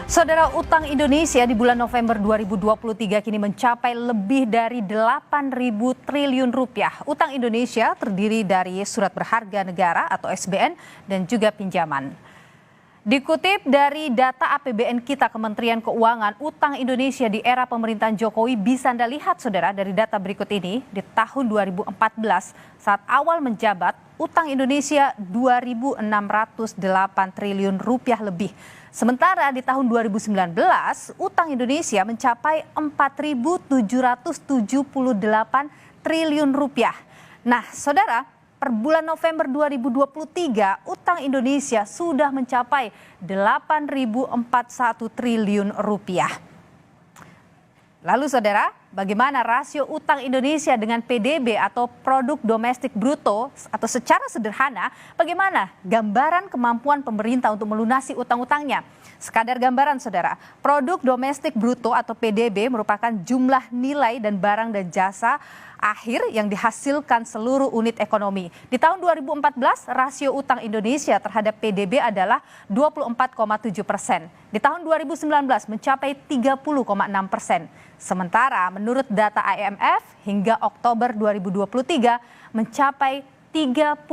Saudara, utang Indonesia di bulan November 2023 kini mencapai lebih dari 8.000 triliun rupiah. Utang Indonesia terdiri dari surat berharga negara atau SBN dan juga pinjaman. Dikutip dari data APBN kita Kementerian Keuangan, utang Indonesia di era pemerintahan Jokowi bisa Anda lihat, saudara, dari data berikut ini. Di tahun 2014 saat awal menjabat, utang Indonesia 2.608 triliun rupiah lebih. Sementara di tahun 2019, utang Indonesia mencapai 4.778 triliun rupiah. Nah, saudara, per bulan November 2023, utang Indonesia sudah mencapai 8.041 triliun rupiah. Lalu saudara, bagaimana rasio utang Indonesia dengan PDB atau produk domestik bruto, atau secara sederhana, bagaimana gambaran kemampuan pemerintah untuk melunasi utang-utangnya? Sekadar gambaran saudara, produk domestik bruto atau PDB merupakan jumlah nilai dan barang dan jasa akhir yang dihasilkan seluruh unit ekonomi. Di tahun 2014, rasio utang Indonesia terhadap PDB adalah 24,7%. Di tahun 2019 mencapai 30,6%. Sementara menurut data IMF hingga Oktober 2023 mencapai 39%.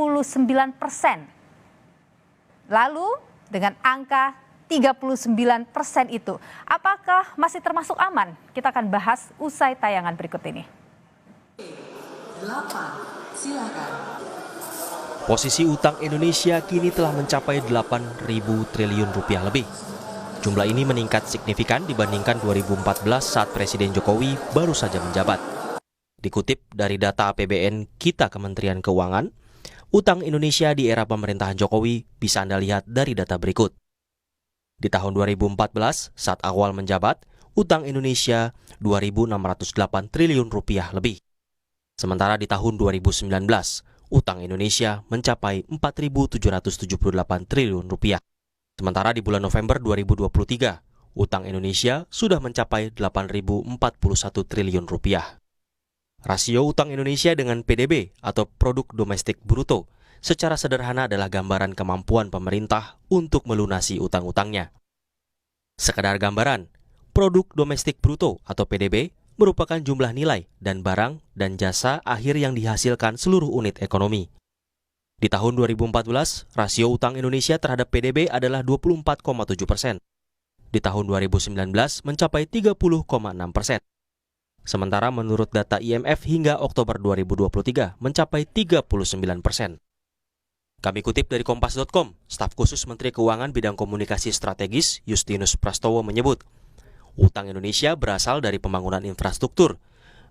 Lalu dengan angka 39% itu, apakah masih termasuk aman? Kita akan bahas usai tayangan berikut ini. 8, silakan. Posisi utang Indonesia kini telah mencapai 8.000 triliun rupiah lebih. Jumlah ini meningkat signifikan dibandingkan 2014 saat Presiden Jokowi baru saja menjabat. Dikutip dari data APBN kita Kementerian Keuangan, utang Indonesia di era pemerintahan Jokowi bisa Anda lihat dari data berikut. Di tahun 2014 saat awal menjabat, utang Indonesia 2.608 triliun rupiah lebih. Sementara di tahun 2019, utang Indonesia mencapai 4.778 triliun rupiah. Sementara di bulan November 2023, utang Indonesia sudah mencapai 8.041 triliun rupiah. Rasio utang Indonesia dengan PDB atau produk domestik bruto secara sederhana adalah gambaran kemampuan pemerintah untuk melunasi utang-utangnya. Sekedar gambaran, produk domestik bruto atau PDB merupakan jumlah nilai dan barang dan jasa akhir yang dihasilkan seluruh unit ekonomi. Di tahun 2014, rasio utang Indonesia terhadap PDB adalah 24,7%. Di tahun 2019 mencapai 30,6%. Sementara menurut data IMF hingga Oktober 2023 mencapai 39%. Kami kutip dari Kompas.com, staf khusus Menteri Keuangan bidang komunikasi strategis Justinus Prastowo menyebut, utang Indonesia berasal dari pembangunan infrastruktur,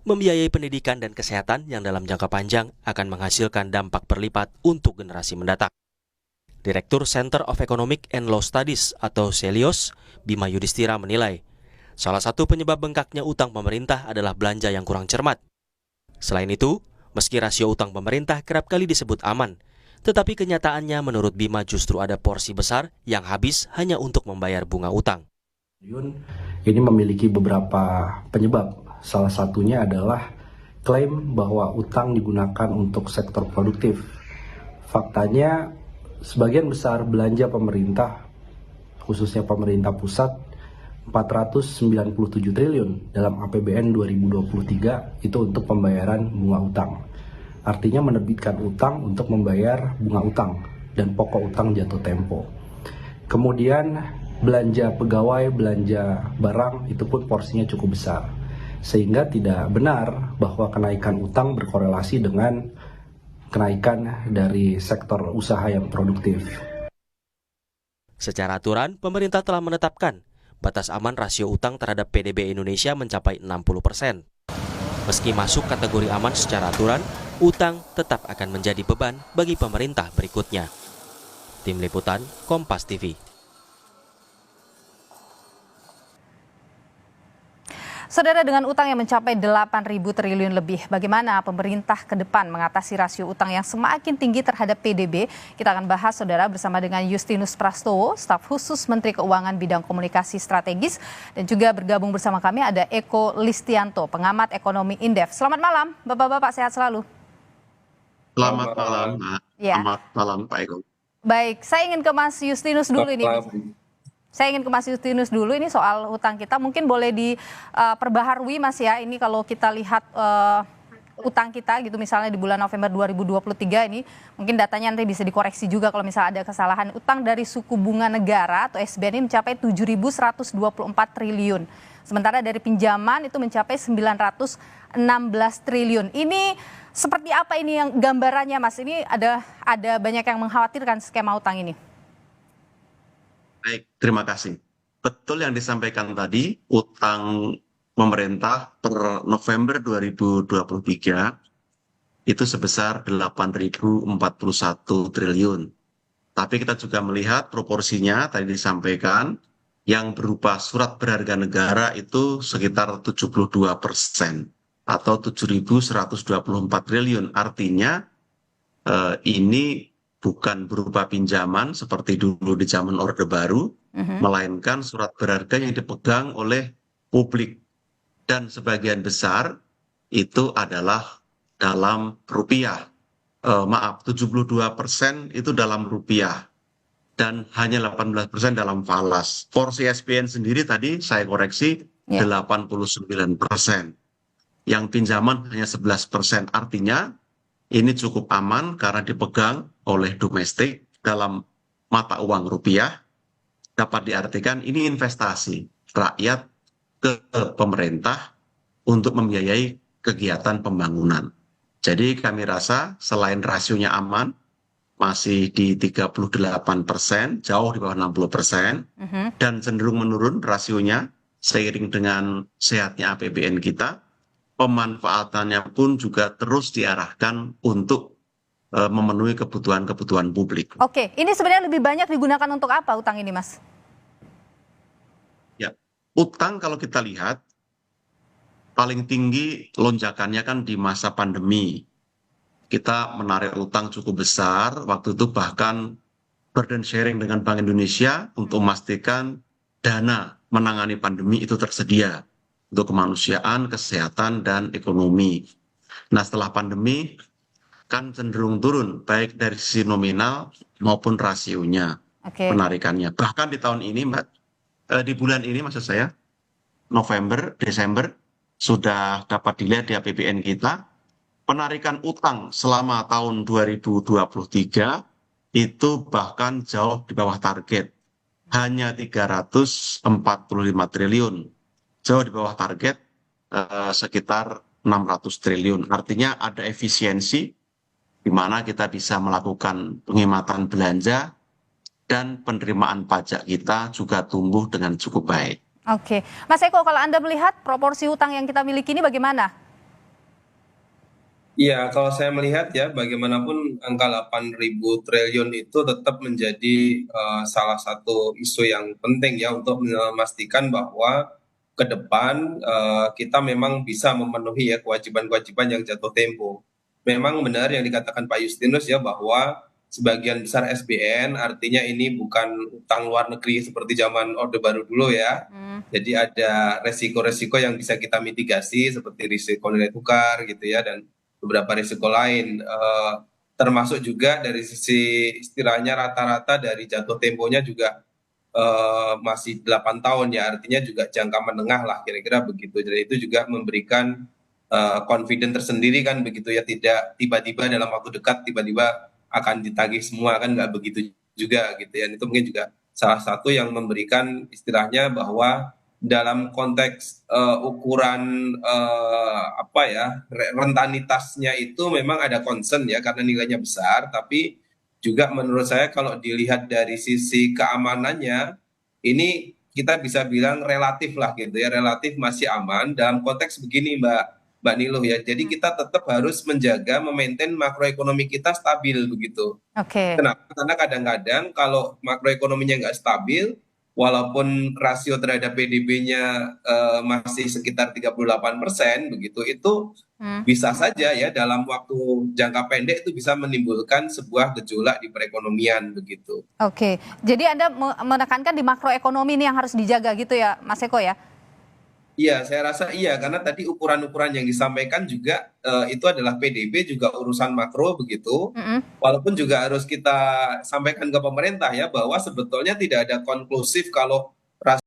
membiayai pendidikan dan kesehatan yang dalam jangka panjang akan menghasilkan dampak berlipat untuk generasi mendatang. Direktur Center of Economic and Law Studies atau CELIOS, Bima Yudhistira menilai, salah satu penyebab bengkaknya utang pemerintah adalah belanja yang kurang cermat. Selain itu, meski rasio utang pemerintah kerap kali disebut aman, tetapi kenyataannya menurut Bima justru ada porsi besar yang habis hanya untuk membayar bunga utang. Ini memiliki beberapa penyebab. Salah satunya adalah klaim bahwa utang digunakan untuk sektor produktif. Faktanya, sebagian besar belanja pemerintah, khususnya pemerintah pusat, 497 triliun dalam APBN 2023 itu untuk pembayaran bunga utang. Artinya menerbitkan utang untuk membayar bunga utang dan pokok utang jatuh tempo. Kemudian belanja pegawai, belanja barang itu pun porsinya cukup besar. Sehingga tidak benar bahwa kenaikan utang berkorelasi dengan kenaikan dari sektor usaha yang produktif. Secara aturan, pemerintah telah menetapkan batas aman rasio utang terhadap PDB Indonesia mencapai 60%. Meski masuk kategori aman secara aturan, utang tetap akan menjadi beban bagi pemerintah berikutnya. Tim Liputan, Kompas TV. Saudara, dengan utang yang mencapai 8.000 triliun lebih, bagaimana pemerintah ke depan mengatasi rasio utang yang semakin tinggi terhadap PDB? Kita akan bahas, saudara, bersama dengan Justinus Prastowo, staf khusus Menteri Keuangan bidang komunikasi strategis, dan juga bergabung bersama kami ada Eko Listianto, pengamat ekonomi Indef. Selamat malam, Bapak-bapak, sehat selalu. Selamat malam, Ya. Selamat malam Pak Eko. Baik, saya ingin ke Mas Justinus dulu ini. Saya ingin ke Mas Justinus dulu, ini soal utang kita mungkin boleh diperbaharui Mas ya, ini kalau kita lihat utang kita gitu misalnya di bulan November 2023 ini, mungkin datanya nanti bisa dikoreksi juga kalau misalnya ada kesalahan. Utang dari suku bunga negara atau SBN ini mencapai 7.124 triliun. Sementara dari pinjaman itu mencapai 916 triliun. Ini seperti apa ini yang gambarannya Mas? Ini ada banyak yang mengkhawatirkan skema utang ini. Baik, terima kasih. Betul yang disampaikan tadi, utang pemerintah per November 2023 itu sebesar 8.041 triliun. Tapi kita juga melihat proporsinya tadi disampaikan, yang berupa surat berharga negara itu sekitar 72% atau 7.124 triliun. Artinya ini bukan berupa pinjaman seperti dulu di zaman Orde Baru, melainkan surat berharga yang dipegang oleh publik. Dan sebagian besar itu adalah dalam rupiah. 72% itu dalam rupiah. Dan hanya 18% dalam falas. Porsi SBN sendiri tadi saya koreksi 89%. Yang pinjaman hanya 11%. Artinya ini cukup aman karena dipegang oleh domestik dalam mata uang rupiah. Dapat diartikan ini investasi rakyat ke pemerintah untuk membiayai kegiatan pembangunan. Jadi kami rasa selain rasionya aman, masih di 38%, jauh di bawah 60%, dan cenderung menurun rasionya seiring dengan sehatnya APBN kita, pemanfaatannya pun juga terus diarahkan untuk memenuhi kebutuhan-kebutuhan publik. Oke, ini sebenarnya lebih banyak digunakan untuk apa utang ini, Mas? Ya, utang kalau kita lihat paling tinggi lonjakannya kan di masa pandemi. Kita menarik utang cukup besar, waktu itu bahkan burden sharing dengan Bank Indonesia untuk memastikan dana menangani pandemi itu tersedia untuk kemanusiaan, kesehatan, dan ekonomi. Nah, setelah pandemi kan cenderung turun, baik dari sisi nominal maupun rasionya, penarikannya. Bahkan di tahun ini, Mbak, di bulan ini maksud saya, November, Desember, sudah dapat dilihat di APBN kita, penarikan utang selama tahun 2023 itu bahkan jauh di bawah target. Hanya 345 triliun. Jauh di bawah target sekitar 600 triliun. Artinya ada efisiensi di mana kita bisa melakukan penghematan belanja dan penerimaan pajak kita juga tumbuh dengan cukup baik. Oke, Mas Eko, kalau Anda melihat proporsi utang yang kita miliki ini bagaimana? Iya, kalau saya melihat ya, bagaimanapun angka 8.000 triliun itu tetap menjadi salah satu isu yang penting ya untuk memastikan bahwa ke depan kita memang bisa memenuhi ya kewajiban-kewajiban yang jatuh tempo. Memang benar yang dikatakan Pak Justinus ya bahwa sebagian besar SBN artinya ini bukan utang luar negeri seperti zaman Orde Baru dulu ya. Jadi ada resiko-resiko yang bisa kita mitigasi seperti risiko nilai tukar gitu ya dan beberapa risiko lain, termasuk juga dari sisi istilahnya rata-rata dari jatuh temponya juga masih 8 tahun ya, artinya juga jangka menengah lah kira-kira begitu. Jadi itu juga memberikan confident tersendiri kan begitu ya, tidak tiba-tiba dalam waktu dekat tiba-tiba akan ditagih semua kan nggak begitu juga gitu ya. Itu mungkin juga salah satu yang memberikan istilahnya bahwa dalam konteks ukuran rentanitasnya itu memang ada concern ya karena nilainya besar, tapi juga menurut saya kalau dilihat dari sisi keamanannya ini kita bisa bilang relatif lah gitu ya, relatif masih aman dalam konteks begini Mbak Niluh ya. Jadi kita tetap harus menjaga memaintain makroekonomi kita stabil begitu. Kenapa? Karena kadang-kadang kalau makroekonominya nggak stabil, walaupun rasio terhadap PDB-nya masih sekitar 38% begitu, itu bisa saja ya dalam waktu jangka pendek itu bisa menimbulkan sebuah gejolak di perekonomian begitu. Jadi Anda menekankan di makroekonomi ini yang harus dijaga gitu ya Mas Eko ya? Iya, saya rasa iya, karena tadi ukuran-ukuran yang disampaikan juga itu adalah PDB juga urusan makro begitu. Mm-mm. Walaupun juga harus kita sampaikan ke pemerintah ya bahwa sebetulnya tidak ada konklusif kalau